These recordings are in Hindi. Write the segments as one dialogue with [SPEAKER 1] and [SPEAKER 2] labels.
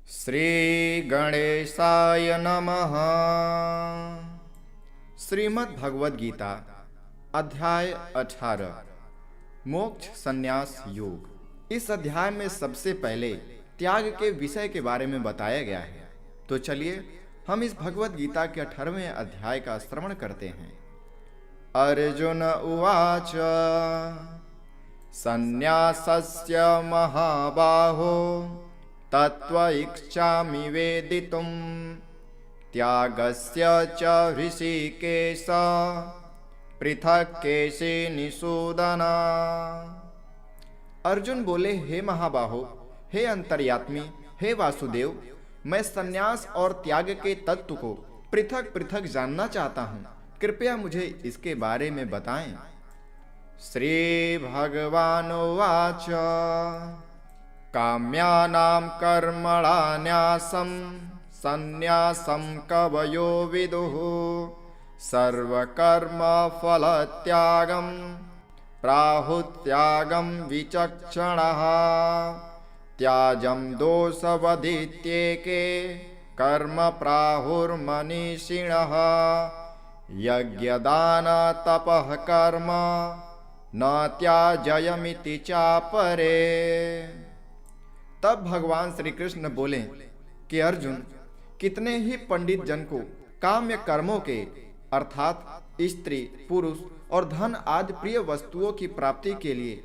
[SPEAKER 1] श्री गणेशाय नमः। श्रीमद् भगवद गीता अध्याय 18 मोक्ष संन्यास योग। इस अध्याय में सबसे पहले त्याग के विषय के बारे में बताया गया है। तो चलिए हम इस भगवद गीता के 18वें अध्याय का श्रवण करते हैं। अर्जुन उवाच संन्यासस्य महाबाहो तत्त्वइच्छामि वेदितुं त्यागस्य च ऋषिकेश पृथक् केशे निषूदन। अर्जुन बोले, हे महाबाहो, हे अंतर्यात्मी, हे वासुदेव, मैं संन्यास और त्याग के तत्व को पृथक पृथक जानना चाहता हूँ। कृपया मुझे इसके बारे में बताएं। श्री भगवानुवाच काम्यानां कर्मणान्यासं संन्यासं कवयो विदुः सर्वकर्मफलत्यागं प्राहुत्यागं विचक्षणः त्याजं दोषवदित्येके कर्म प्राहुर्मनीषिणः यज्ञदानतपः कर्म न त्याजयमिति चापरे। तब भगवान श्री कृष्ण बोले कि अर्जुन, कितने ही पंडित जन को काम्य कर्मों के अर्थात स्त्री, पुरुष और धन आदि प्रिय वस्तुओं की प्राप्ति के लिए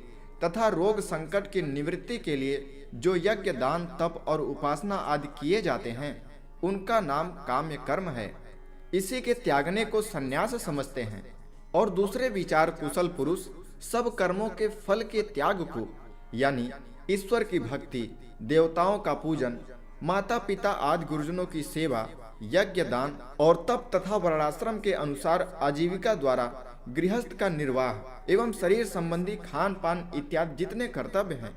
[SPEAKER 1] तथा रोग संकट की निवृत्ति के लिए जो यज्ञ, दान, तप और उपासना आदि किए जाते हैं, उनका नाम काम्य कर्म है। इसी के त्यागने को संन्यास समझते हैं। और दूसरे विचार कुशल पुरुष सब कर्मों के फल के त्याग को, यानी ईश्वर की भक्ति, देवताओं का पूजन, माता पिता आदि गुरुजनों की सेवा, यज्ञ, दान और तप तथा वर्णाश्रम के अनुसार आजीविका द्वारा गृहस्थ का निर्वाह एवं शरीर संबंधी खान पान इत्यादि जितने कर्तव्य हैं,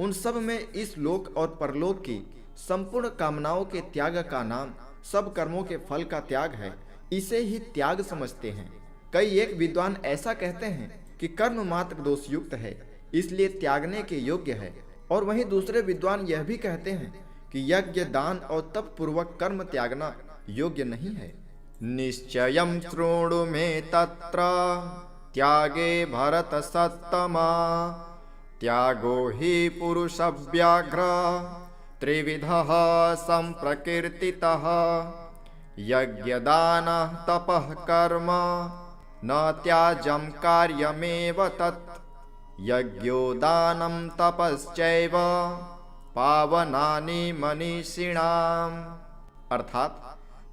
[SPEAKER 1] उन सब में इस लोक और परलोक की संपूर्ण कामनाओं के त्याग का नाम सब कर्मों के फल का त्याग है। इसे ही त्याग समझते हैं। कई एक विद्वान ऐसा कहते हैं कि कर्म मात्र दोष युक्त है, इसलिए त्यागने के योग्य है। और वहीं दूसरे विद्वान यह भी कहते हैं कि यज्ञ, दान और तप पूर्वक कर्म त्यागना योग्य नहीं है। निश्चयं शृणु मे तत्र त्यागे भरत सत्तमा त्यागो हि पुरुषव्याघ्र त्रिविधः संप्रकीर्तितः यज्ञदानः तपः कर्म न त्याज्यं कार्यमेव तत् यज्ञो दानं तपश्चैव पावनानि मनीषिणाम्। अर्थात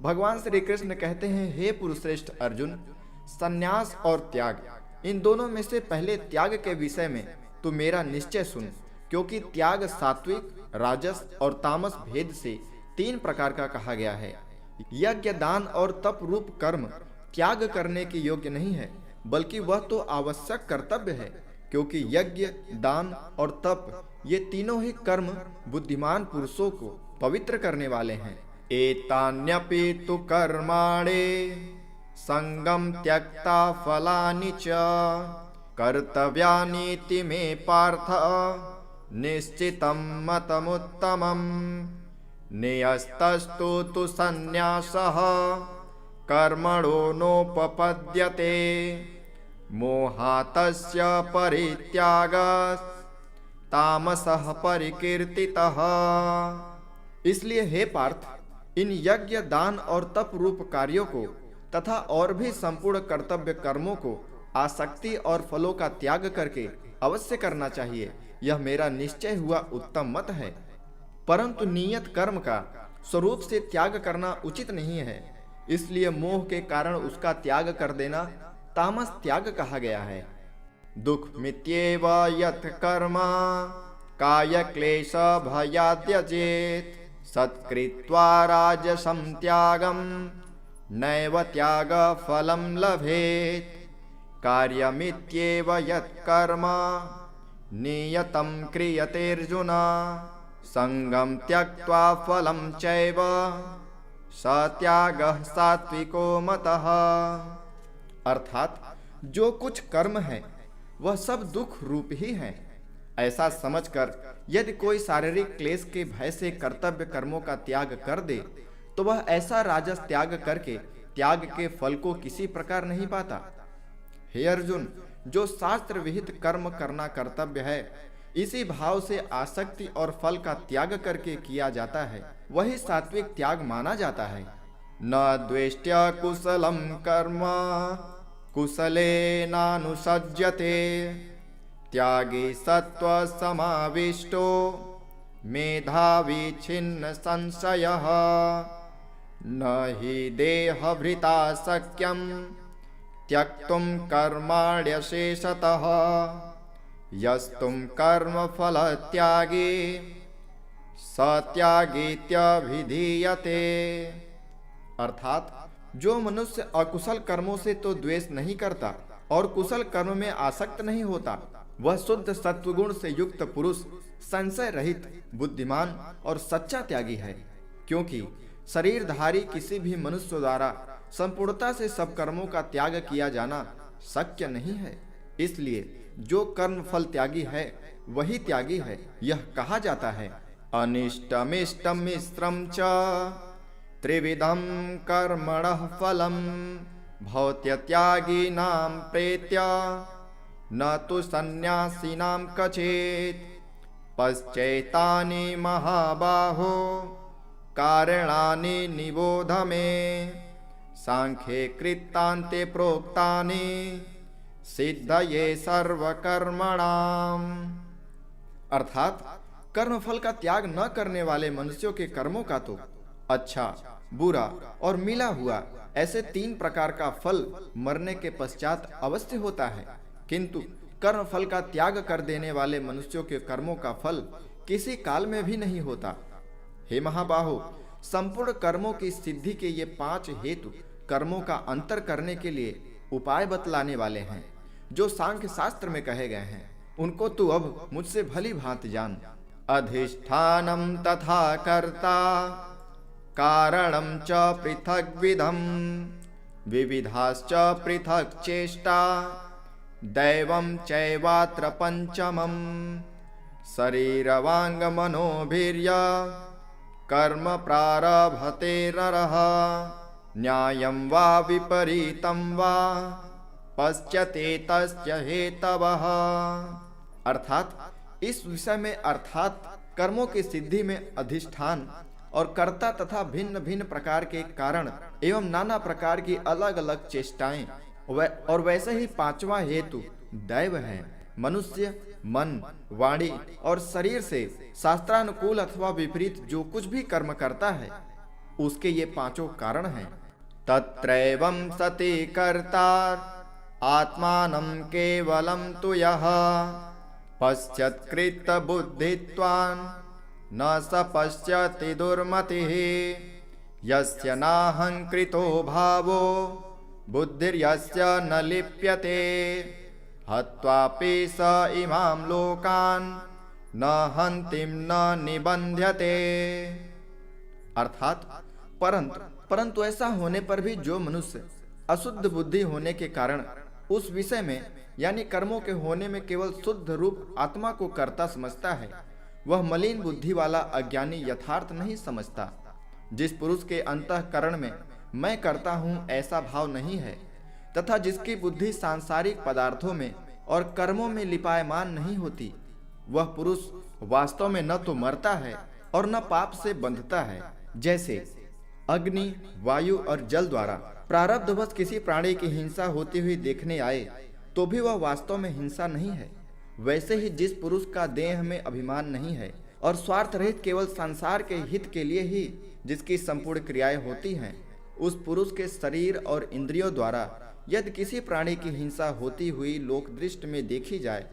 [SPEAKER 1] भगवान श्री कृष्ण कहते हैं, हे पुरुषश्रेष्ठ अर्जुन, संन्यास और त्याग, इन दोनों में से पहले त्याग के विषय में तू मेरा निश्चय सुन, क्योंकि त्याग सात्विक, राजस और तामस भेद से 3 प्रकार का कहा गया है। यज्ञ, दान और तप रूप कर्म त्याग करने के योग्य नहीं है, बल्कि वह तो आवश्यक कर्तव्य है, क्योंकि यज्ञ, दान और तप ये तीनों ही कर्म बुद्धिमान पुरुषों को पवित्र करने वाले हैं। एतान्यपि तु कर्माणि संगम त्यक्ता फलानि च कर्तव्यानीति मे पार्थ निश्चितं मतमुत्तमम् नियस्तस्तु तु संन्यासः कर्मणो नोपपद्यते मोहातस्य परित्यागः तामसः परिकीर्तितः। इसलिए हे पार्थ, इन यज्ञ, दान और तप रूप कार्यों को तथा और भी संपूर्ण कर्तव्य कर्मों को आसक्ति और फलों का त्याग करके अवश्य करना चाहिए। यह मेरा निश्चय हुआ उत्तम मत है। परंतु नियत कर्म का स्वरूप से त्याग करना उचित नहीं है, इसलिए मोह के कारण उसका त्याग कर देना तामस त्याग कहा गया है। दुख मित्येव यत् कर्म काय क्लेश भयाद्यजेत् सत्कृत्वा राजसं त्यागं नैव त्याग फलं लभेत् कार्यमित्येव यत् कर्म नियतं क्रियते अर्जुन संगं त्यक्त्वा फलं चैव स त्यागः सात्विको मतः। अर्थात जो कुछ कर्म है वह सब दुख रूप ही है। ऐसा समझकर यदि कोई शारीरिक क्लेश के भय से कर्तव्य कर्मों का त्याग कर दे तो वह ऐसा राजस त्याग करके त्याग के फल को किसी प्रकार नहीं पाता। हे अर्जुन, जो शास्त्र विहित कर्म करना कर्तव्य है, इसी भाव से आसक्ति और फल का त्याग करके किया जाता है, वही सात्विक त्याग माना जाता है। न द्वेष्ट्या कुशलम कर्म कुशले नानुसज्जते त्यागी सत्व समाविष्टो मेधावी छिन्न संशयः न हि देहभृता शक्यं त्यक्तुं कर्माण्यशेषतः यस्तुं कर्मफल त्यागी सत्यागीत्यभिधीयते। अर्थात जो मनुष्य अकुशल कर्मों से तो द्वेष नहीं करता और कुशल कर्म में आसक्त नहीं होता, वह शुद्ध सत्वगुण से युक्त पुरुष संशय रहित, बुद्धिमान और सच्चा त्यागी है। क्योंकि शरीरधारी किसी भी मनुष्य द्वारा संपूर्णता से सब कर्मों का त्याग किया जाना शक्य नहीं है। इसलिए जो कर्म फल त्यागी है वही त्यागी है। यह कहा जाता है, अनिष्टमिष्टम मिश्रम च त्रिविधम कर्मणः फलम भवत्यत्यागिनां प्रेत्य न तु सन्न्यासिनां कचेत् पश्चैतानि महाबाहो कारणानि निबोध मे सांख्ये कृतान्ते प्रोक्तानि सिद्धये सर्वकर्मणाम। अर्थात कर्मफल का त्याग न करने वाले मनुष्यों के कर्मों का तो अच्छा, बुरा और मिला हुआ ऐसे 3 प्रकार का फल मरने के पश्चात अवश्य होता है, किंतु कर्म फल का त्याग कर देने वाले मनुष्यों के कर्मों का फल किसी काल में भी नहीं होता। हे महाबाहो, संपूर्ण कर्मों की सिद्धि के ये 5 हेतु कर्मों का अंतर करने के लिए उपाय बतलाने वाले हैं, जो सांख्य शास्त्र में कहे गए हैं। उनको तू अब मुझसे भली भांति जान। अधिष्ठानम तथा कर्ता कारणम च पृथग्विधम विविधाश्च पृथक् चेष्टा दैवं चैवात्र पंचमम शरीरवांग मनोभिर्य कर्म प्रारभते नरः न्यायं वा विपरीतं वा पश्यते तस्य हेतवः। अर्थात इस विषय में अर्थात कर्मों की सिद्धि में अधिष्ठान और कर्ता तथा भिन्न भिन्न प्रकार के कारण एवं नाना प्रकार की अलग अलग चेष्टाएं और वैसे ही 5वां हेतु दैव है। मनुष्य मन, वाणी और शरीर से शास्त्रानुकूल अथवा विपरीत जो कुछ भी कर्म करता है, उसके ये 5 कारण हैं। तत्रैवं सति कर्ता आत्मानं केवलं तु यः पश्यत्कृत बुद्धित्वान् न स पश्यति दुर्मतिः यस्य नाहंकृतो भावो बुद्धिर्यस्य न लिप्यते हत्वापि स इमां लोकान् न हन्तिं न निबध्यते। अर्थात परंतु ऐसा होने पर भी जो मनुष्य अशुद्ध बुद्धि होने के कारण उस विषय में यानी कर्मों के होने में केवल शुद्ध रूप आत्मा को कर्ता समझता है, वह मलिन बुद्धि वाला अज्ञानी यथार्थ नहीं समझता। जिस पुरुष के अंतःकरण में मैं करता हूँ ऐसा भाव नहीं है तथा जिसकी बुद्धि सांसारिक पदार्थों में और कर्मों में लिपायमान नहीं होती, वह पुरुष वास्तव में न तो मरता है और न पाप से बंधता है। जैसे अग्नि, वायु और जल द्वारा प्रारब्धवश किसी प्राणी की हिंसा होती हुई देखने आए तो भी वह वास्तव में हिंसा नहीं है, वैसे ही जिस पुरुष का देह में अभिमान नहीं है और स्वार्थ रहित केवल संसार के हित के लिए ही जिसकी संपूर्ण क्रियाएं होती हैं, उस पुरुष के शरीर और इंद्रियों द्वारा यदि किसी प्राणी की हिंसा होती हुई लोक दृष्टि में देखी जाए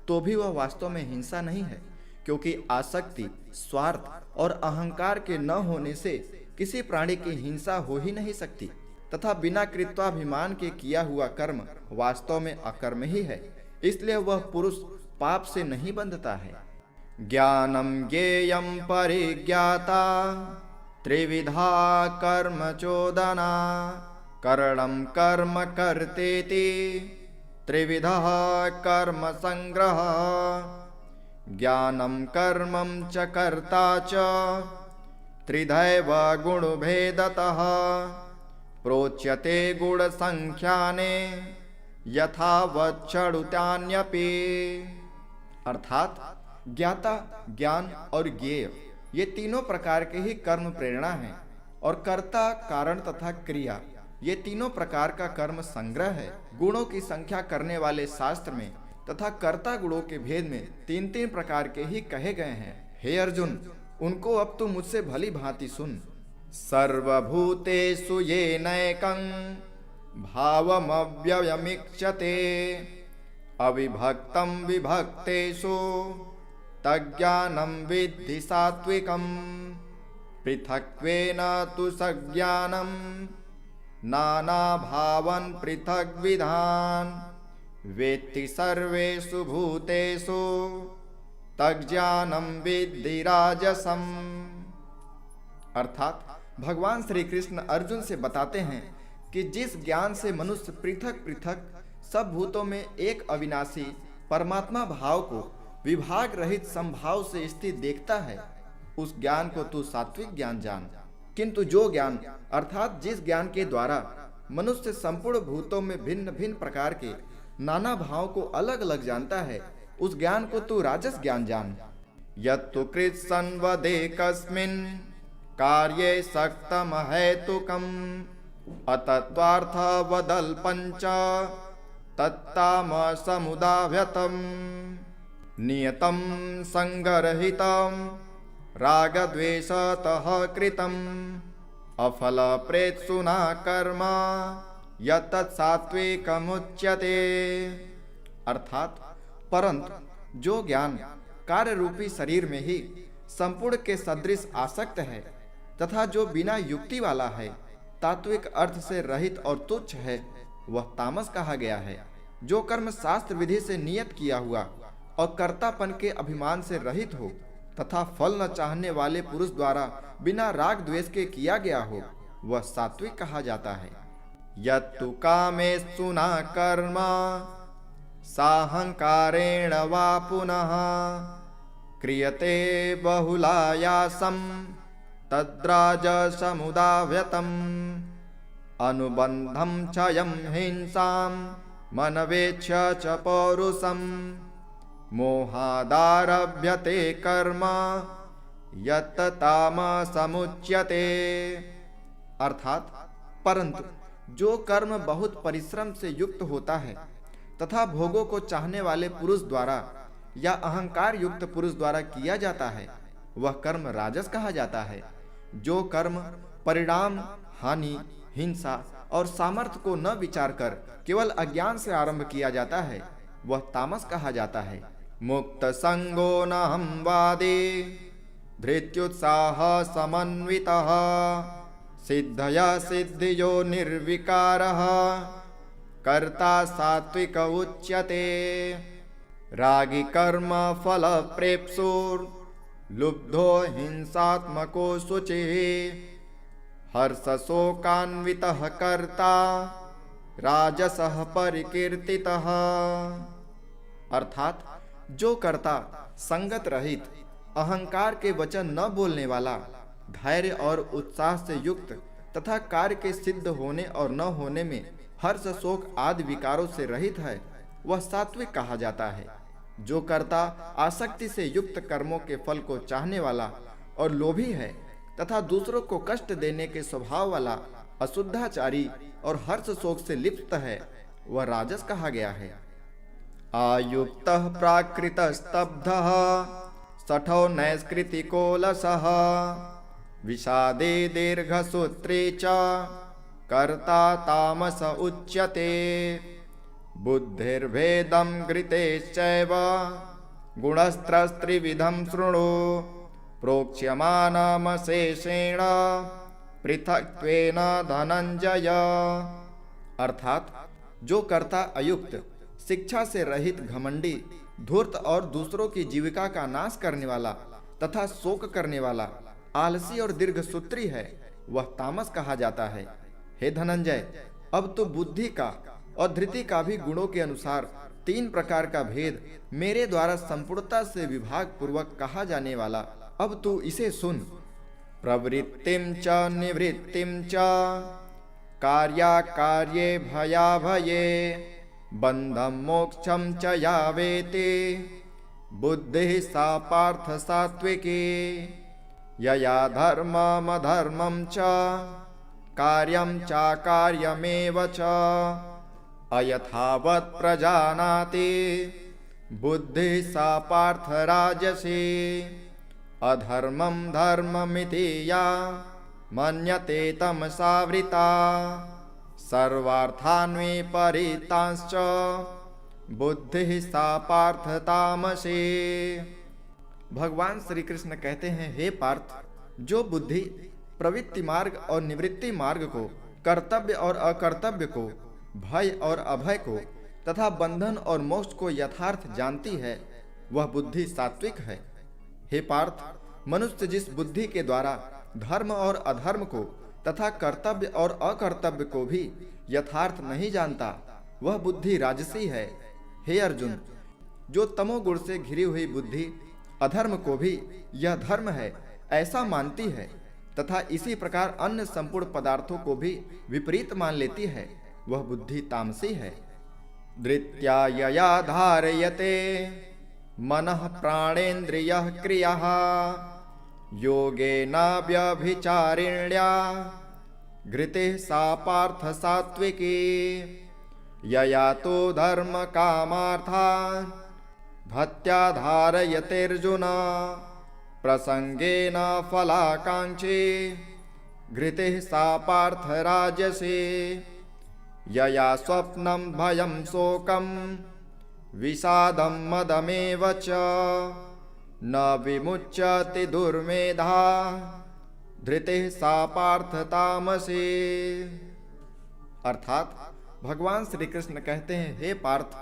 [SPEAKER 1] तो भी वह वास्तव में हिंसा नहीं है, क्योंकि आसक्ति, स्वार्थ और अहंकार के न होने से किसी प्राणी की हिंसा हो ही नहीं सकती तथा बिना कृत्वाभिमान के किया हुआ कर्म वास्तव में अकर्म ही है, इसलिए वह पुरुष पाप से नहीं बंधता है। ज्ञानम ज्ञेयं परिज्ञाता त्रिविधा कर्म चोदना करणं कर्म कर्तेति त्रिविधः कर्म संग्रह ज्ञानं कर्मं च कर्ता च त्रिधैव गुणभेदतः प्रोच्यते गुणसंख्याने यथावच्छडुतान्यपि। अर्थात ज्ञाता, ज्ञान और ज्ञेय ये तीनों प्रकार के ही कर्म प्रेरणा हैं, और कर्ता, कारण तथा क्रिया ये तीनों प्रकार का कर्म संग्रह है। गुणों की संख्या करने वाले शास्त्र में तथा कर्ता गुणों के भेद में तीन तीन प्रकार के ही कहे गए हैं। हे अर्जुन, उनको अब तू मुझसे भली भांति सुन। सर्वभूतेषु येनैकं भावमव्ययमीक्षते अविभक्तं विभक्तेषु तज्ज्ञानं विद्धि सात्विकम् पृथक्त्वेन तु सज्ञानं नानाभावं पृथग्विधान् वेत्ति सर्वेषु भूतेषु तज्ज्ञानं विद्धि राजसम्। अर्थात भगवान श्री कृष्ण अर्जुन से बताते हैं कि जिस ज्ञान से मनुष्य पृथक पृथक सब भूतों में एक अविनाशी परमात्मा भाव को विभाग रहित संभाव से स्थित देखता है, उस ज्ञान को तू सात्विक ज्ञान जान। किंतु जो ज्ञान अर्थात जिस ज्ञान के द्वारा मनुष्य संपूर्ण भूतों में भिन्न भिन्न प्रकार के नाना भाव को अलग अलग जानता है, उस ज्ञान को तू राजस ज्ञान जान। यत्तु कृत्सन्वदेकस्मिन् कार्ये सक्तमहेतुकम् अतत्त्वार्थवदल्पञ्च तत्तामसमुदाव्यतम् नियतं संगरहितं रागद्वेषतः कृतम् अफलप्रेत्सुना कर्म यत्तत् सात्विकमुच्यते। अर्थात परंतु जो ज्ञान कार्य रूपी शरीर में ही संपूर्ण के सदृश आसक्त है तथा जो बिना युक्ति वाला है, तात्विक अर्थ से रहित और तुच्छ है, वह तामस कहा गया है। जो कर्म शास्त्र विधि से नियत किया हुआ और कर्तापन के अभिमान से रहित हो तथा फल न चाहने वाले पुरुष द्वारा बिना राग द्वेष के किया गया हो, वह सात्विक कहा जाता है। यत्तु कामेषु न कर्म साहंकारेण वा पुनः क्रियते बहुलायासं तद्राजसमुदाव्यतम् अनुबन्धं क्षयं हिंसां मनवेच्छ च पौरुषं मोहादारभ्यते कर्म यत् तामसमुच्यते। अर्थात परंतु जो कर्म बहुत परिश्रम से युक्त होता है तथा भोगों को चाहने वाले पुरुष द्वारा या अहंकार युक्त पुरुष द्वारा किया जाता है, वह कर्म राजस कहा जाता है। जो कर्म परिणाम, हानि, हिंसा और सामर्थ्य को न विचार कर केवल अज्ञान से आरंभ किया जाता है, वह तामस कहा जाता है। मुक्त संगो न हम वादी धृत्युत्साह समन्वितः सिद्धया सिद्धियो निर्विकारः कर्ता सात्विक उच्यते। रागी कर्म फल प्रेप्सुर लुब्धो हिंसात्मको शुचिः हर्ष शोकान्वितः कर्ता राजसः परिकीर्तितः। अर्थात जो कर्ता संगत रहित, अहंकार के वचन न बोलने वाला, धैर्य और उत्साह से युक्त तथा कार्य के सिद्ध होने और न होने में हर्ष शोक आदि विकारों से रहित है, वह सात्विक कहा जाता है। जो कर्ता आसक्ति से युक्त कर्मों के फल को चाहने वाला और लोभी है तथा दूसरों को कष्ट देने के स्वभाव वाला, अशुद्धाचारी और हर्ष शोक से लिप्त है, वह राजस कहा गया है। आयुक्तः प्राकृतस्तब्धः शठो नैष्कृतिको लसः विषादे दीर्घसूत्रे च कर्ता तामस उच्यते। बुद्धिर्भेदं घृतेश्चैव गुणस्त्रस्त्रिविधं शृणु प्रोक्ष्यमानमशेषेण पृथक्त्वेन धनंजय। अर्थात जो कर्ता अयुक्त, शिक्षा से रहित, घमंडी, धूर्त और दूसरों की जीविका का नाश करने वाला तथा शोक करने वाला, आलसी और दीर्घसूत्री है, वह तामस कहा जाता है। हे धनंजय, अब तो बुद्धि का और धृति का भी गुणों के अनुसार तीन प्रकार का भेद मेरे द्वारा संपूर्णता से विभाग पूर्वक कहा जाने वाला, अब तू इसे सुन। प्रवृत्तिम च निवृत्तिम च कार्याकार्ये भयाभये बंधम मोक्षम च या वेति बुद्धि सा पार्थ सात्विकी यया धर्ममधर्मं च कार्यं चाकार्यमेव च अयथावत् प्रजानाति बुद्धि सा पार्थ राजसी अधर्मं धर्ममिति या मन्यते तमसावृता सर्वार्थान् विपरीतांश्च बुद्धि सा पार्थ तामसी। भगवान श्री कृष्ण कहते हैं, हे पार्थ, जो बुद्धि प्रवृत्ति मार्ग और निवृत्ति मार्ग को, कर्तव्य और अकर्तव्य को, भय और अभय को तथा बंधन और मोक्ष को यथार्थ जानती है, वह बुद्धि सात्विक है। हे पार्थ, मनुष्य जिस बुद्धि के द्वारा धर्म और अधर्म को तथा कर्तव्य और अकर्तव्य को भी यथार्थ नहीं जानता, वह बुद्धि राजसी है। हे अर्जुन, जो तमोगुण से घिरी हुई बुद्धि अधर्म को भी यह धर्म है ऐसा मानती है तथा इसी प्रकार अन्य संपूर्ण पदार्थों को भी विपरीत मान लेती है, वह बुद्धि तामसी है। धृत्या यया धारयते मनः प्राणेन्द्रियः क्रियः योगेन व्यभिचारिण्या घृते सा पार्थ सात्विकी यया तो धर्म कामार्थान् भक्त्या धारयतेर्जुन प्रसंगेन फलाकांक्षी घृते सा पार्थ राजसी यया स्वप्नं भयं शोकं विषादं मदमेव च न विमुच्यते दुर्मेधा धृते सा पार्थ तामसी। अर्थात भगवान श्री कृष्ण कहते हैं, हे पार्थ,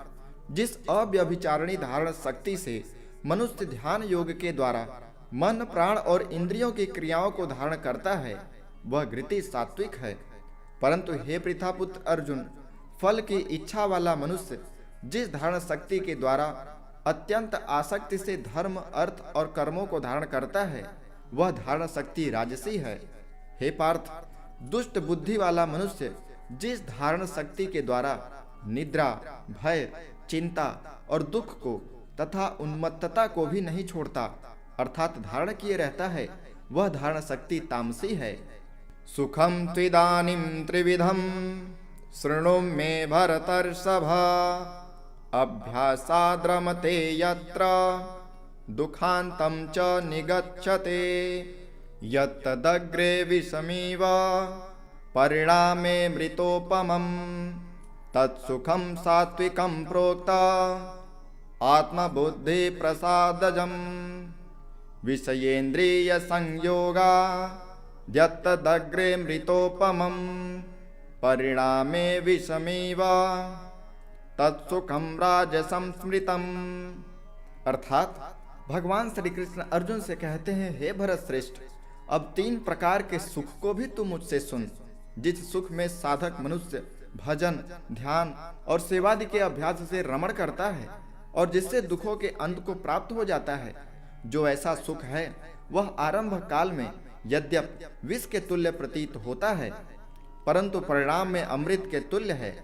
[SPEAKER 1] जिस अव्यभिचारिणी धारण शक्ति से मनुष्य ध्यान योग के द्वारा मन प्राण और इंद्रियों की क्रियाओं को धारण करता है, वह घृति सात्विक है। परंतु हे पृथापुत्र अर्जुन, फल की इच्छा वाला मनुष्य जिस धारण शक्ति के द्वारा अत्यंत आसक्ति से धर्म अर्थ और कर्मों को धारण करता है, वह धारण शक्ति राजसी है। हे पार्थ, दुष्ट बुद्धि वाला मनुष्य जिस धारण शक्ति के द्वारा निद्रा, भय, चिंता और दुख को तथा उन्मत्तता को भी नहीं छोड़ता अर्थात धारण किए रहता है, वह धारण शक्ति तामसी है। सुखम त्विदानीं त्रिविधम शृणु मे भरतर्षभ अभ्यासाद्रमते यत्र दुखान्तं च निगच्छते यत्तदग्रे विषमीव परिणामे मृतोपमम् तत्सुखं सात्विकं प्रोक्त आत्मबुद्धि प्रसादजम् विषयेन्द्रिय संयोगा यत्तदग्रे मृतोपमम् परिणामे विषमीव तत्सुखं राजसं स्मृतम्। अर्थात भगवान श्री कृष्ण अर्जुन से कहते हैं, हे भरत श्रेष्ठ, अब तीन प्रकार के सुख को भी तू मुझसे सुन। जिस सुख में साधक मनुष्य भजन, ध्यान और सेवादि के अभ्यास से रमण करता है और जिससे दुखों के अंत को प्राप्त हो जाता है, जो ऐसा सुख है वह आरंभ काल में यद्यप विष के तुल्य प्रतीत होता है, परंतु परिणाम में अमृत के तुल्य है।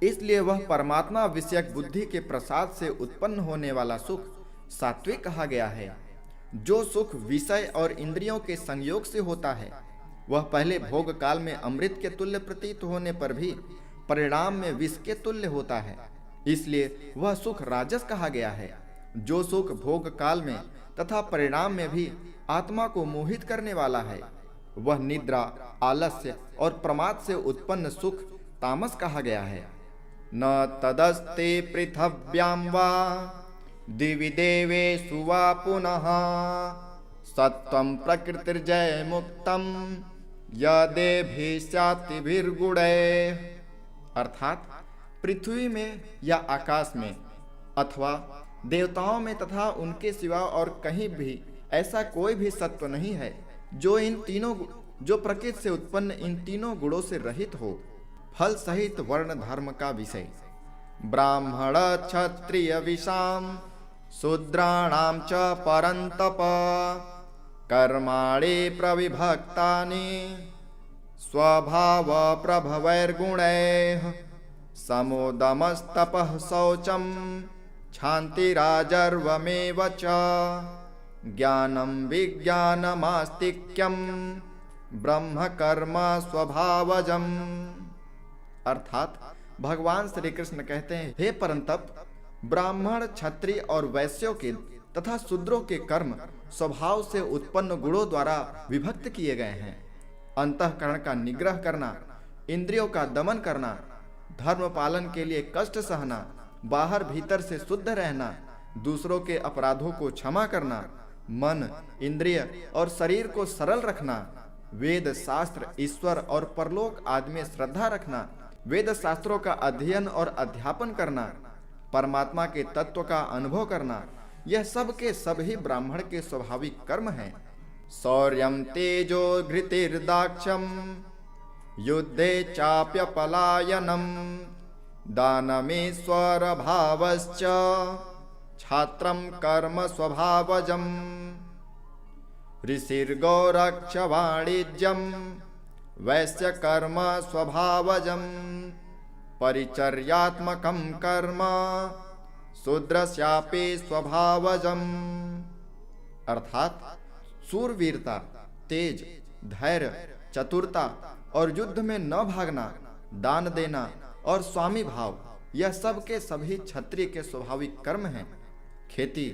[SPEAKER 1] इसलिए वह परमात्मा विषयक बुद्धि के प्रसाद से उत्पन्न होने वाला सुख सात्विक कहा गया है। जो सुख विषय और इंद्रियों के संयोग से होता है, वह पहले भोग काल में अमृत के तुल्य प्रतीत होने पर भी परिणाम में विष के तुल्य होता है, इसलिए वह सुख राजस कहा गया है। जो सुख भोग काल में तथा परिणाम में भी आत्मा को मोहित करने वाला है, वह निद्रा, आलस्य और प्रमाद से उत्पन्न सुख तामस कहा गया है। न तदस्ते पृथव्याम वा दिवि देवेषु वा पुनः सत्वं प्रकृतिर्जय मुक्तम यदेभिः स्यातिभिर्गुणैः। अर्थात पृथ्वी में या आकाश में अथवा देवताओं में तथा उनके सिवा और कहीं भी ऐसा कोई भी सत्व नहीं है जो प्रकृति से उत्पन्न इन तीनों गुणों से रहित हो, फल सहित वर्ण धर्म का विषय। ब्राह्मण क्षत्रिय विषाम शूद्राणां च परन्तप कर्माणि प्रविभक्तानि स्वभाव प्रभवैर्गुणैः समोदमस्तपः शौचं क्षान्तिराजर्वमेव च ज्ञानं विज्ञानमास्तिक्यं ब्रह्म कर्म स्वभावजम्। अर्थात भगवान श्री कृष्ण कहते हैं, हे परंतप, ब्राह्मण क्षत्रिय और वैश्यों के तथा शूद्रों के कर्म स्वभाव से उत्पन्न गुणों द्वारा विभक्त किए गए हैं। अंतःकरण का निग्रह करना, इंद्रियों का दमन करना, धर्म पालन के लिए कष्ट सहना, बाहर भीतर से शुद्ध रहना, दूसरों के अपराधों को क्षमा करना, मन, इंद्रिय और शरीर को सरल रखना, वेद शास्त्र, ईश्वर और परलोक आदि में श्रद्धा रखना, वेद शास्त्रों का अध्ययन और अध्यापन करना, परमात्मा के तत्व का अनुभव करना, यह सब के सब ही ब्राह्मण के स्वाभाविक कर्म हैं। शौर्यं तेजो घृतिर्दाक्षम युद्धे चाप्यपलायनम दानमीश्वर भावश्च छात्रं कर्म स्वभावजम् ऋषिर्गौरक्ष वाणिज्यं वैश्य कर्म स्वभावजम् परिचर्यात्मकं कर्म शूद्रस्यापि स्वभावजम्। अर्थात शूरवीरता, तेज, धैर्य, चतुरता और युद्ध में न भागना, दान देना और स्वामी भाव, यह सब के सभी क्षत्रिय के स्वाभाविक कर्म हैं। खेती,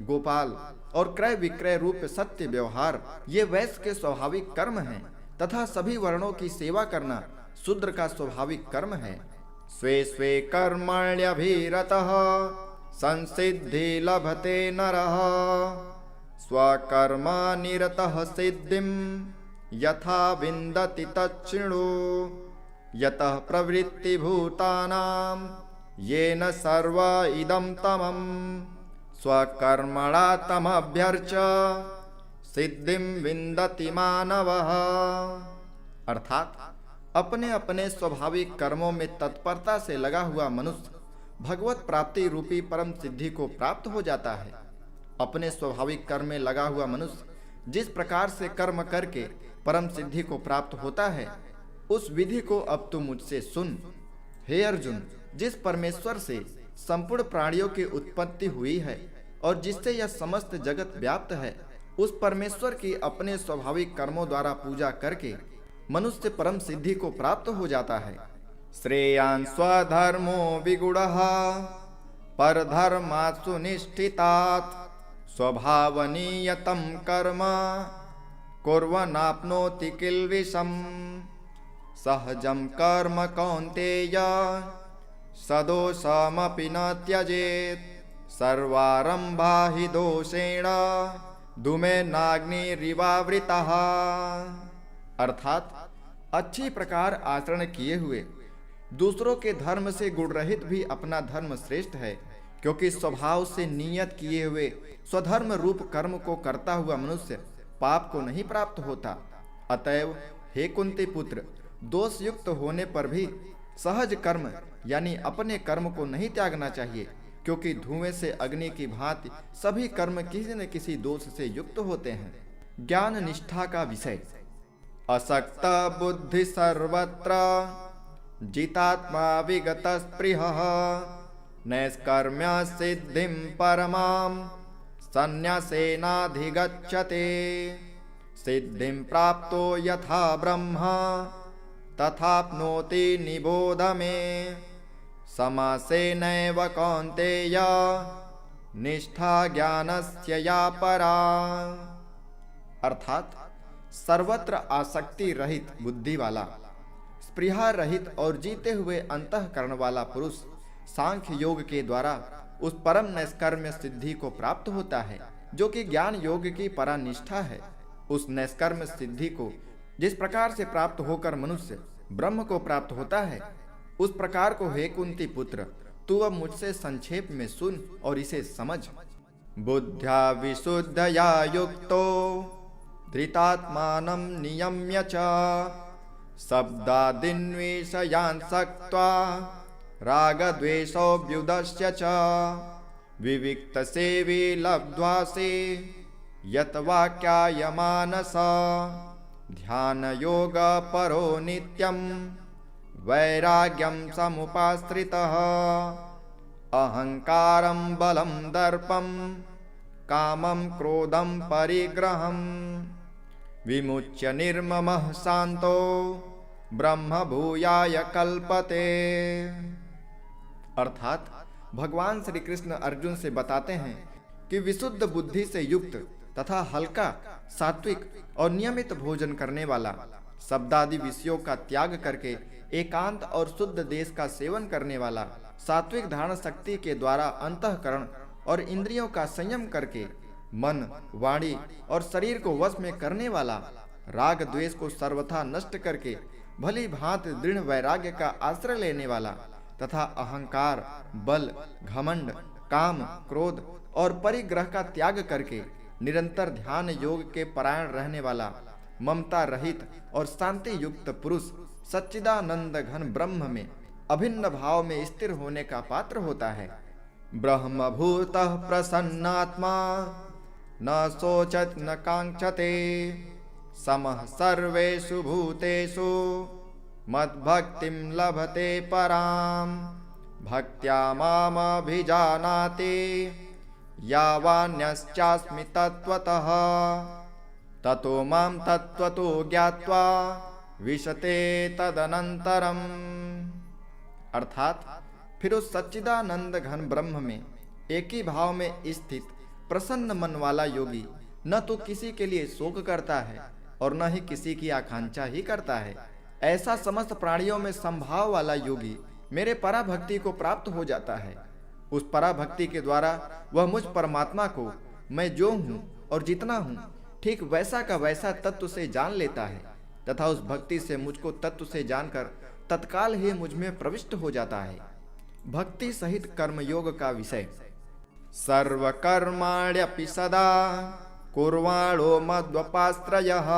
[SPEAKER 1] गोपाल और क्रय विक्रय रूप सत्य व्यवहार ये वैश्य के स्वाभाविक कर्म हैं तथा सभी वर्णों की सेवा करना शूद्र का स्वाभाविक कर्म है। स्वे स्वे कर्मण्यभिरतः संसिद्धि लभते नरः स्वकर्म निरतः सिद्धिं यथा विन्दति तच्छृणु यतः प्रवृत्ति भूतानां येन सर्व इदं तमं स्वकर्मणा तमभ्यर्च सिद्धिं विन्दति मानवः। अर्थात अपने अपने स्वाभाविक कर्मों में तत्परता से लगा हुआ मनुष्य भगवत प्राप्ति रूपी परम सिद्धि को प्राप्त हो जाता है। अपने स्वाभाविक कर्म में लगा हुआ मनुष्य जिस प्रकार से कर्म करके परम सिद्धि को प्राप्त होता है, उस विधि को अब तू मुझसे सुन। हे अर्जुन, जिस परमेश्वर से संपूर्ण प्राणियों की उत्पत्ति हुई है और जिससे यह समस्त जगत व्याप्त है, उस परमेश्वर की अपने स्वाभाविक कर्मों द्वारा पूजा करके मनुष्य परम सिद्धि को प्राप्त हो जाता है। श्रेयान् स्वधर्मो विगुणः परधर्मात् सुनिष्ठितात् स्वभावनियतं कर्म कुर्वन्नाप्नोति किल्बिषम् सहजं कर्म कौन्तेय सदोषमपि न त्यजेत् सर्वारम्भा हि दोषेण धूमेनाग्निरिवावृतः। अर्थात अच्छी प्रकार आचरण किए हुए दूसरों के धर्म से गुण रहित भी अपना धर्म श्रेष्ठ है, क्योंकि स्वभाव से नियत किए हुए स्वधर्म रूप कर्म को करता हुआ मनुष्य पाप को नहीं प्राप्त होता। अतएव हे कुंती पुत्र, दोष युक्त होने पर भी सहज कर्म यानी अपने कर्म को नहीं त्यागना चाहिए, क्योंकि धुएं से अग्नि की भांति सभी कर्म किसी न किसी दोष से युक्त होते हैं। ज्ञान निष्ठा का विषय। असक्त बुद्धि सर्वत्र जितात्मा विगत स्पृहः नैष्कर्म्य सिद्धिं परमां संन्यासेनाधिगच्छते सिद्धिं प्राप्तो यथा ब्रह्म तथाप्नोति निबोध मे समासेनैव कौन्तेय निष्ठा ज्ञानस्य या परा। अर्थात सर्वत्र आसक्ति रहित बुद्धि वाला, स्पृहा रहित और जीते हुए अंतःकरण वाला पुरुष सांख्य योग के द्वारा उस परम नैष्कर्म्य सिद्धि को प्राप्त होता है, जो कि ज्ञान योग की परा निष्ठा है। उस नैष्कर्म्य सिद्धि को जिस प्रकार से प्राप्त होकर मनुष्य ब्रह्म को प्राप्त होता है, उस प्रकार को हे कुंती पुत्र तू अब मुझसे संक्षेप में सुन और इसे समझ। बुद्ध्या विशुद्धया युक्तो धृतात्मानं नियम्य च शब्दादीन् विषयान् सक्त्वा रागद्वेषोऽभ्युदस्य च विविक्तसेवी लब्ध्वासे यत् वाक्यायमानस ध्यानयोगपरो नित्यं वैराग्यं समुपाश्रितः अहंकारं बलं दर्पं कामं क्रोधं परिग्रहं विमुच्य निर्ममः शांतो ब्रह्म भूयाय कल्पते। अर्थात भगवान श्री कृष्ण अर्जुन से बताते हैं कि विशुद्ध बुद्धि से युक्त तथा हल्का, सात्विक और नियमित भोजन करने वाला, शब्दादि विषयों का त्याग करके एकांत और शुद्ध देश का सेवन करने वाला, सात्विक धारण शक्ति के द्वारा अंतःकरण और इंद्रियों का संयम करके मन, वाणी और शरीर को वश में करने वाला, राग द्वेष को सर्वथा नष्ट करके भली भांति दृढ़ वैराग्य का आश्रय लेने वाला तथा अहंकार, बल, घमंड, काम, क्रोध और परिग्रह का त्याग करके निरंतर ध्यान योग के परायण रहने वाला, ममता रहित और शांति युक्त पुरुष सच्चिदानंद घन ब्रह्म में अभिन्न भाव में स्थिर होने का पात्र होता है। ब्रह्मभूतः प्रसन्नात्मा न शोचत न कांक्षते समः सर्वेषु भूतेषु मद्भक्तिं लभते परां भक्त्या मामभिजानाति यावान्यश्चास्मि तत्त्वतः ततो मां तत्त्वतो ज्ञात्वा विशते तदनंतरम। अर्थात फिर उस सच्चिदानंद घन ब्रह्म में एक ही भाव में स्थित प्रसन्न मन वाला योगी न तो किसी के लिए शोक करता है और न ही किसी की आकांक्षा ही करता है। ऐसा समस्त प्राणियों में संभाव वाला योगी मेरे पराभक्ति को प्राप्त हो जाता है। उस पराभक्ति के द्वारा वह मुझ परमात्मा को मैं जो हूँ और जितना हूँ ठीक वैसा का वैसा तत्व से जान लेता है तथा उस भक्ति से मुझको तत्व से जानकर तत्काल ही मुझ में प्रविष्ट हो जाता है। भक्ति सहित कर्मयोग का विषय। सर्वकर्माण्यपि सदा कुर्वाणो मद्वपाश्रयः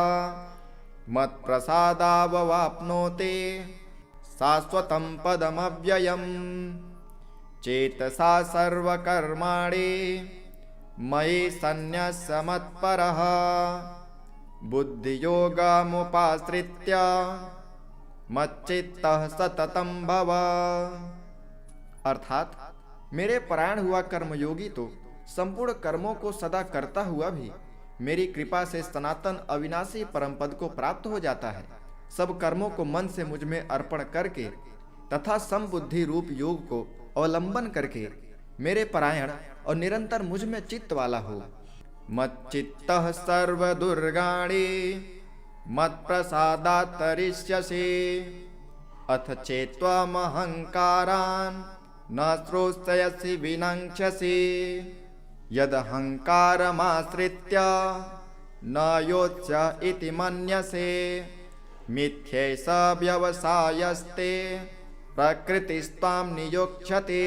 [SPEAKER 1] मत्प्रसादाववाप्नोते शाश्वतं पदमव्ययम् चेतसा सर्वकर्माणि मयि सन्न्यस्य मत्परः बुद्धियोगमुपाश्रित्य मच्चित्तः सततं भव। अर्थात मेरे परायण हुआ कर्मयोगी तो संपूर्ण कर्मों को सदा करता हुआ भी मेरी कृपा से सनातन अविनाशी परम पद को प्राप्त हो जाता है। सब कर्मों को मन से मुझ में अर्पण करके तथा समबुद्धि रूप योग को अवलंबन करके मेरे परायण और निरंतर मुझ में चित्त वाला हो। मच्चित्तः सर्वदुर्गाणि मत्प्रसादात् तरिष्यसि अथ चेत्त्वमहङ्कारान् न श्रोष्यसि विनङ्क्ष्यसि यदहङ्कारमाश्रित्य न योत्स्य इति मन्यसे मिथ्यैष व्यवसायस्ते प्रकृतिस्त्वां नियोक्ष्यते।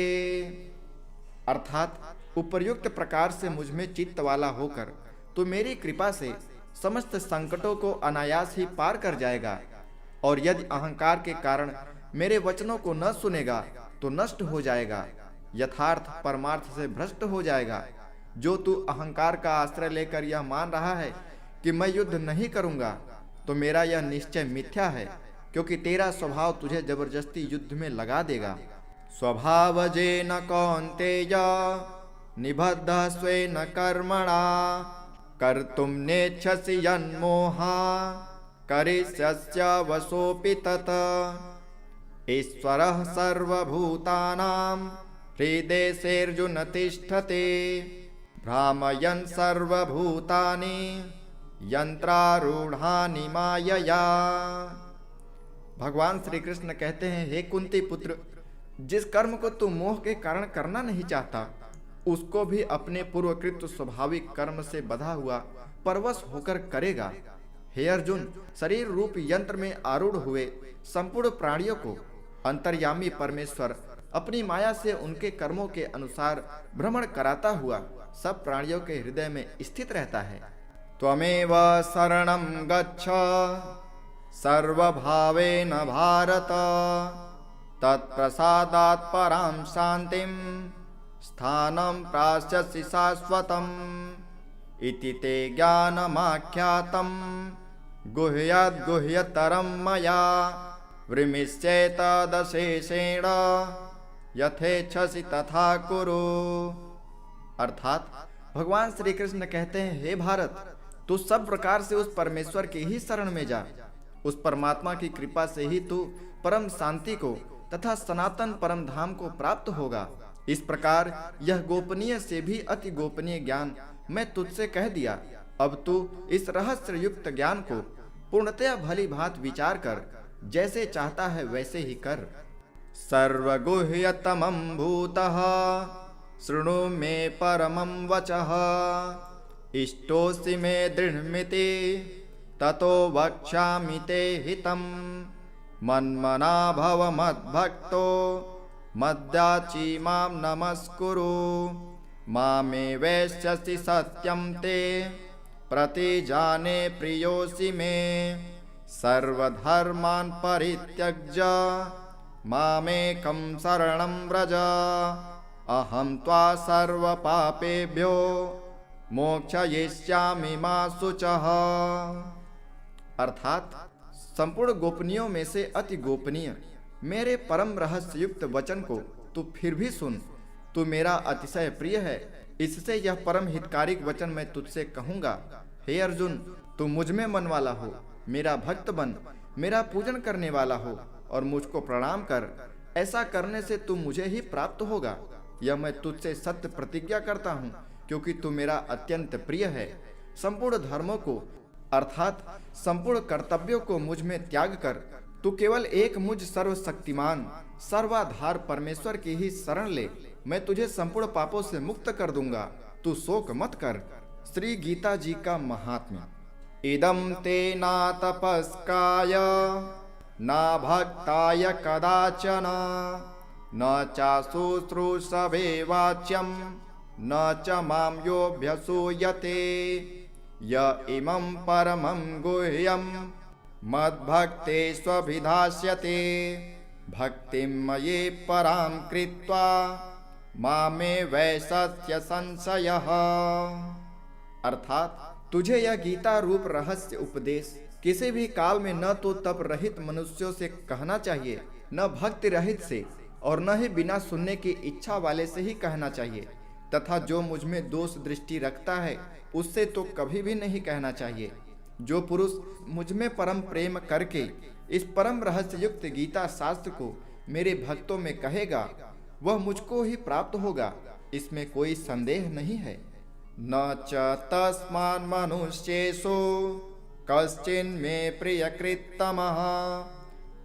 [SPEAKER 1] अर्थात उपर्युक्त प्रकार से मुझ में चित्त वाला होकर तो मेरी कृपा से समस्त संकटों को अनायास ही पार कर जाएगा, और यदि अहंकार के कारण मेरे वचनों को न सुनेगा तो नष्ट हो जाएगा, यथार्थ परमार्थ से भ्रष्ट हो जाएगा। जो तू अहंकार का आश्रय लेकर यह मान रहा है कि मैं युद्ध नहीं करूंगा, तो मेरा यह निश्चय मिथ्या है, क्योंकि तेरा स्वभाव तुझे जबरदस्ती युद्ध में लगा देगा। स्वभावजेन कौन्तेय निबद्धः स्वेन कर्मणा कर्तुं नेच्छसि यन्मोहा करिष्यस्य वशोऽपि तत् ईश्वरः सर्वभूतानां हृदेशेऽर्जुन तिष्ठते भ्रामयन् सर्वभूतानि यंत्रारूढ़ानि मायया। भगवान श्री कृष्ण कहते हैं, हे कुंती पुत्र, जिस कर्म को तू मोह के कारण करना नहीं चाहता उसको भी अपने पूर्वकृत स्वाभाविक कर्म से बधा हुआ परवश होकर करेगा। हे अर्जुन, शरीर रूप यंत्र में आरूढ़ हुए संपूर्ण प्राणियों को अंतर्यामी परमेश्वर अपनी माया से उनके कर्मों के अनुसार भ्रमण कराता हुआ सब प्राणियों के हृदय में स्थित रहता है। त्वमेव शरणं गच्छ सर्वभावेन भारत तत्प्रसादात् परां शान्तिं स्थानं प्राप्स्यसि शाश्वतम् इति ते ज्ञानमाख्यातं गुह्याद्गुह्यतरं मया वृमिष्येतदशेषेण यथेच्छसि तथा कुरु। अर्थात भगवान श्री कृष्ण कहते हैं, हे भारत, तू सब प्रकार से उस परमेश्वर की ही शरण में जा। उस परमात्मा की कृपा से ही तू परम शांति को तथा सनातन परम धाम को प्राप्त होगा। इस प्रकार यह गोपनीय से भी अति गोपनीय ज्ञान मैं तुझसे कह दिया। अब तू इस रहस्य युक्त ज्ञान को पूर्णतया भली भांत विचार कर, जैसे चाहता है वैसे ही कर। सर्वगुह्यतमं भूतः शृणु मे परमं वचः इष्टोऽसि मे दृढमिति ततो वक्ष्यामि ते हितं मन्मना भव मद्भक्तो मद्याची मां नमस्कुरु मामे वैश्यसि सत्यं ते प्रतिजाने प्रियोऽसि मे सर्वधर्मान् परित्यज्य मामेकं शरणं व्रज अहं त्वा सर्वपापेभ्यो मोक्षयिष्यामि मा शुचः। अर्थात संपूर्ण गोपनीयों में से अति गोपनीय मेरे परम रहस्य युक्त वचन को तू फिर भी सुन। तू मेरा अतिशय प्रिय है, इससे यह परम हितकारिक वचन मैं तुझसे कहूँगा। हे अर्जुन, तू मुझ में मन वाला हो, मेरा भक्त बन, मेरा पूजन करने वाला हो और मुझको प्रणाम कर। ऐसा करने से तू मुझे ही प्राप्त होगा। यह मैं तुझसे सत्य प्रतिज्ञा करता हूँ, क्योंकि तू मेरा अत्यंत प्रिय है। संपूर्ण धर्मों को अर्थात संपूर्ण कर्तव्यों को मुझ में त्याग कर तू केवल एक मुझ सर्वशक्तिमान सर्वाधार परमेश्वर की ही शरण ले। मैं तुझे संपूर्ण पापों से मुक्त कर दूंगा। तू शोक मत कर। श्री गीता जी का महात्म्य। इदं ते ना तपस्काय ना भक्ताय कदाचन न चाशुश्रूषवे वाच्यं न च मां योऽभ्यसूयते य इमं परमं गुह्यं मद्भक्तेष्वभिधास्यते भक्तिं मयि परां कृत्वा मामे वैसस्य संशयः। अर्थात तुझे यह गीता रूप रहस्य उपदेश किसी भी काल में न तो तप रहित मनुष्यों से कहना चाहिए, न भक्ति रहित से, और न ही बिना सुनने की इच्छा वाले से ही कहना चाहिए, तथा जो मुझ में दोष दृष्टि रखता है उससे तो कभी भी नहीं कहना चाहिए। जो पुरुष मुझ में परम प्रेम करके इस परम रहस्य युक्त गीता शास्त्र को मेरे भक्तों में कहेगा, वह मुझको ही प्राप्त होगा, इसमें कोई संदेह नहीं है। न च तस्मान् मनुष्येषु कश्चिन्मे प्रियकृत्तमः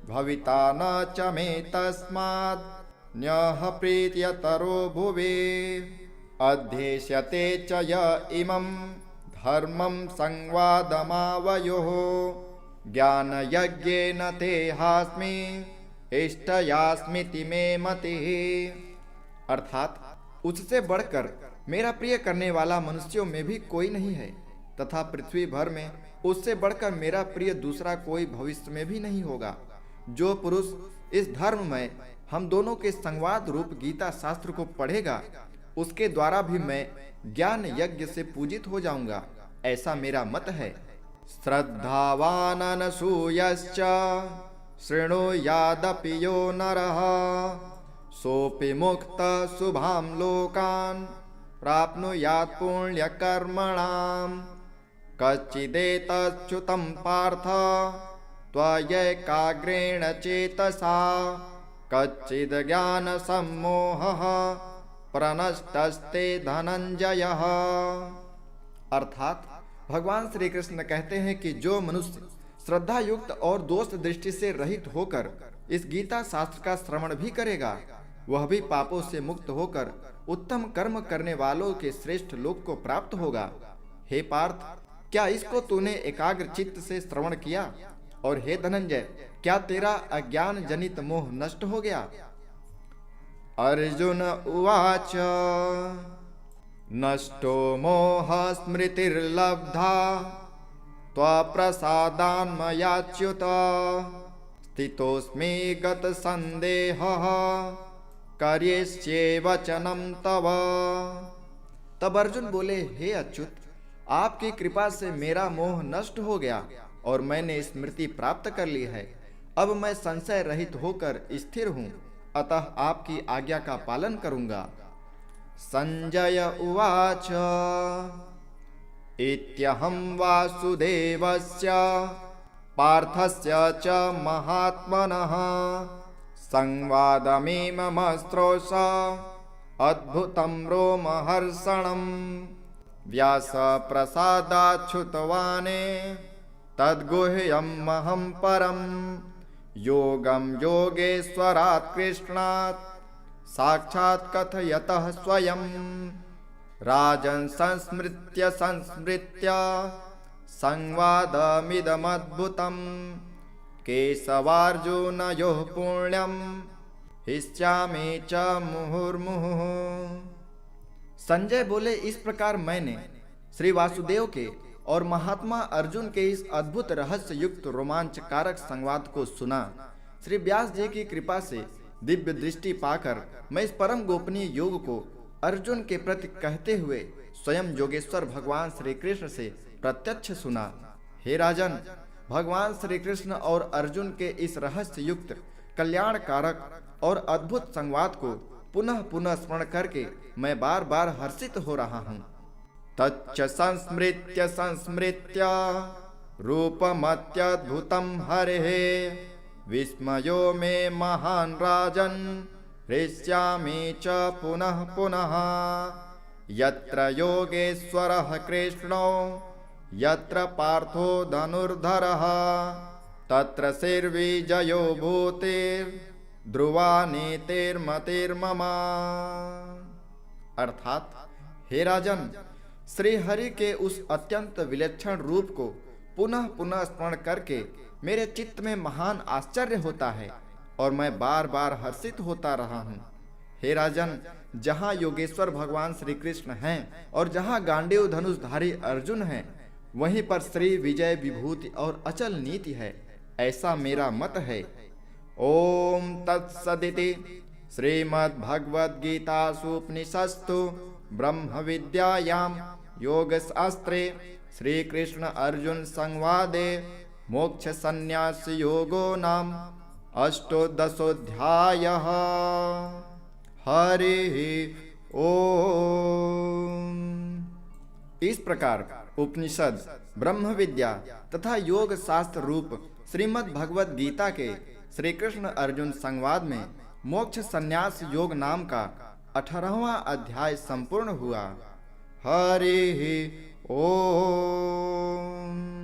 [SPEAKER 1] भविता न च मे तस्मात् न्यः प्रीत्यतरो भुवि अध्येष्यते च य इमं धर्मं संवादमावयोः ज्ञानयज्ञेन ते हास्मि इष्टयास्मिति मे मतिः। अर्थात उससे बढ़कर मेरा प्रिय करने वाला मनुष्यों में भी कोई नहीं है, तथा पृथ्वी भर में उससे बढ़कर मेरा प्रिय दूसरा कोई भविष्य में भी नहीं होगा। जो पुरुष इस धर्म में हम दोनों के संवाद रूप गीता शास्त्र को पढ़ेगा, उसके द्वारा भी मैं ज्ञान यज्ञ से पूजित हो जाऊंगा, ऐसा मेरा मत है। श्रद्धावान अनसूयश्च शृणुयादपि यो नरः सोऽपि मुक्तः शुभां लोकान् प्राप्नुयात् पुण्यकर्मणां कच्चिदेतच्युतं पार्थ त्वयैकाग्रेण चेतसा कच्चिद् ज्ञानसम्मोहः प्रनष्टस्ते धनंजयः। अर्थात भगवान श्री कृष्ण कहते हैं कि जो मनुष्य श्रद्धा युक्त और दोष दृष्टि से रहित होकर इस गीता शास्त्र का श्रवण भी करेगा, वह भी पापों से मुक्त होकर उत्तम कर्म करने वालों के श्रेष्ठ लोक को प्राप्त होगा। हे पार्थ, क्या इसको तूने एकाग्र चित्त से श्रवण किया? और हे धनंजय, क्या तेरा अज्ञान जनित मोह नष्ट हो गया? अर्जुन उवाच नष्टो मोह स्मृतिर्लब्धा त्वप्रसादान् मयाच्युत स्थितोऽस्मि गतसन्देहः करिष्ये वचनं तव। तब अर्जुन बोले, हे अच्युत, आपकी कृपा से मेरा मोह नष्ट हो गया और मैंने स्मृति प्राप्त कर ली है। अब मैं संशय रहित होकर स्थिर हूँ, अतः आपकी आज्ञा का पालन करूंगा। संजय उवाच इत्यहं वासुदेवस्य पार्थस्य च महात्मनः संवादमिममस्त्रोष अद्भुतं रोमहर्षणम् व्यासप्रसादाच्छ्रुतवाने तद्गुह्यमहं परं योगं योगेश्वरात् कृष्णात् साक्षात् कथयतः स्वयं। राजन् संस्मृत्य संवादमिदमद्भुतं केशवार्जुनयोः पुण्यं हिष्यामि च मुहुर्मुहुः। संजय बोले, इस प्रकार मैंने श्री वासुदेव के और महात्मा अर्जुन के इस अद्भुत रहस्य युक्त रोमांचकारक संवाद को सुना। श्री व्यास जी की कृपा से दिव्य दृष्टि पाकर मैं इस परम गोपनीय योग को अर्जुन के प्रति कहते हुए स्वयं योगेश्वर भगवान श्री कृष्ण से प्रत्यक्ष सुना। हे राजन, भगवान श्री कृष्ण और अर्जुन के इस रहस्य युक्त कल्याणकारक और अद्भुत संवाद को पुनः पुनः स्मरण करके मैं बार बार हर्षित हो रहा हूँ। तच्च संस्मृत्य रूपमत्यद्भुतं हरेः विस्मयो मे महान् राजन् हृष्यामि च पुनः पुनः। यत्र योगेश्वरः कृष्णो यत्र पार्थो धनुर्धरः तत्र शिर्विजयो भूतिर्ध्रुवा नीतिर्मतिर्मम। अर्थात, हे राजन, श्री हरि के उस अत्यंत विलक्षण रूप को पुनः पुनः स्मरण करके मेरे चित्त में महान आश्चर्य होता है और मैं बार बार हर्षित होता रहा हूँ। हे राजन, जहाँ योगेश्वर भगवान श्री कृष्ण हैं और जहाँ गांडीव धनुषधारी अर्जुन हैं, वहीं पर श्री विजय विभूति और अचल नीति है, ऐसा मेरा मत है। ओम तत्सदिति श्रीमद्भगवद्गीतासूपनिषत्सु ब्रह्म विद्यायां योगशास्त्रे श्री कृष्ण अर्जुन संवादे मोक्ष संन्यास योगो नाम अष्टोदशोऽध्यायः। हरि ओम। इस प्रकार उपनिषद, ब्रह्म विद्या तथा योग शास्त्र रूप श्रीमद् भगवद गीता के श्री कृष्ण अर्जुन संवाद में मोक्ष संन्यास योग नाम का 18वां अध्याय संपूर्ण हुआ। हरि ओम।